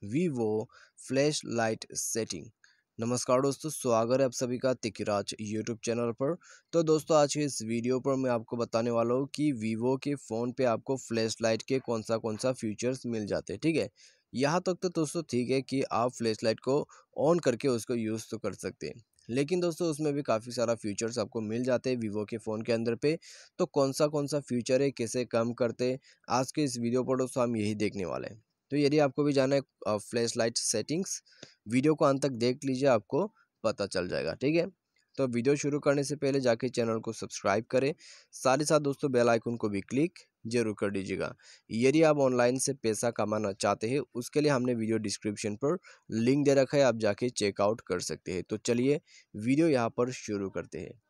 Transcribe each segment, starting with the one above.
Vivo flash light setting. नमस्कार दोस्तों, स्वागत है आप सभी का तिकराज यूट्यूब चैनल पर। तो दोस्तों, आज के इस वीडियो पर मैं आपको बताने वाला हूँ कि वीवो के फ़ोन पे आपको फ्लैश लाइट के कौन सा फीचर्स मिल जाते हैं। ठीक है, यहाँ तक तो दोस्तों ठीक है कि आप फ्लैश लाइट को ऑन करके उसको यूज़ तो कर सकते हैं, लेकिन दोस्तों उसमें भी काफ़ी सारा फीचर्स आपको मिल जाते हैं वीवो के फ़ोन के अंदर पे। तो कौन सा फीचर है, कैसे काम करते हैं, आज के इस वीडियो पर दोस्तों हम यही देखने वाले हैं। तो यदि आपको भी जाना है फ्लैश लाइट सेटिंग्स, वीडियो को अंत तक देख लीजिए, आपको पता चल जाएगा। ठीक है, तो वीडियो शुरू करने से पहले जाके चैनल को सब्सक्राइब करें, साथ ही साथ दोस्तों बेल आइकन को भी क्लिक जरूर कर दीजिएगा। यदि आप ऑनलाइन से पैसा कमाना चाहते हैं, उसके लिए हमने वीडियो डिस्क्रिप्शन पर लिंक दे रखा है, आप जाके चेकआउट कर सकते हैं। तो चलिए वीडियो यहाँ पर शुरू करते हैं।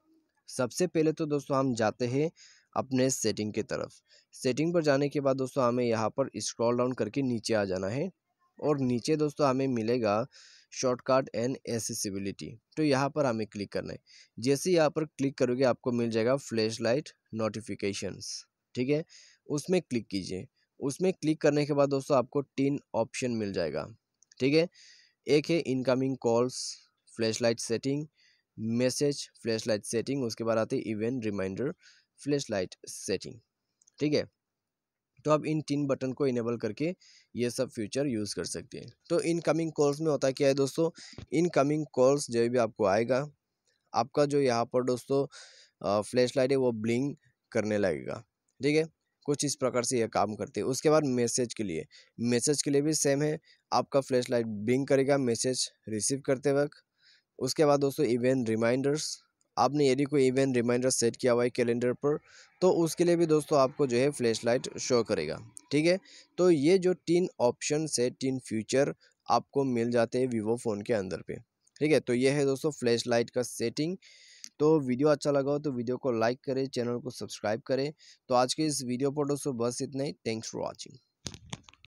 सबसे पहले तो दोस्तों हम जाते हैं अपने सेटिंग की तरफ। सेटिंग पर जाने के बाद दोस्तों हमें यहाँ पर स्क्रॉल डाउन करके नीचे आ जाना है और नीचे दोस्तों हमें मिलेगा शॉर्टकट एंड एसेसिबिलिटी। तो यहाँ पर हमें क्लिक करना है। जैसे यहाँ पर क्लिक करोगे आपको मिल जाएगा फ्लैश लाइट नोटिफिकेशंस। ठीक है, उसमें क्लिक कीजिए। उसमें क्लिक करने के बाद दोस्तों आपको 3 ऑप्शन मिल जाएगा। ठीक है, एक है incoming calls, flash light setting, message, flash light setting, उसके बाद आते हैं event reminder, flash light setting. ठीक है, तो आप इन 3 बटन को इनेबल करके ये सब फीचर यूज़ कर सकते हैं। तो इनकमिंग कॉल्स में होता क्या है दोस्तों, इनकमिंग कॉल्स जब भी आपको आएगा, आपका जो यहाँ पर दोस्तों फ्लैश लाइट है वो ब्लिंक करने लगेगा। ठीक है, कुछ इस प्रकार से ये काम करते हैं। उसके बाद मैसेज के लिए भी सेम है, आपका फ्लैश लाइट ब्लिंक करेगा मैसेज रिसीव करते वक्त। उसके बाद दोस्तों इवेंट रिमाइंडर्स, आपने यदि कोई इवेंट रिमाइंडर सेट किया हुआ है कैलेंडर पर, तो उसके लिए भी दोस्तों आपको जो है फ्लैश लाइट शो करेगा। ठीक है, तो ये जो 3 ऑप्शन है, 3 फीचर आपको मिल जाते हैं वीवो फ़ोन के अंदर पे। ठीक है, तो ये है दोस्तों फ्लैश लाइट का सेटिंग। तो वीडियो अच्छा लगा हो तो वीडियो को लाइक करें, चैनल को सब्सक्राइब करें। तो आज के इस वीडियो पर दोस्तों बस इतना ही। Thanks for watching.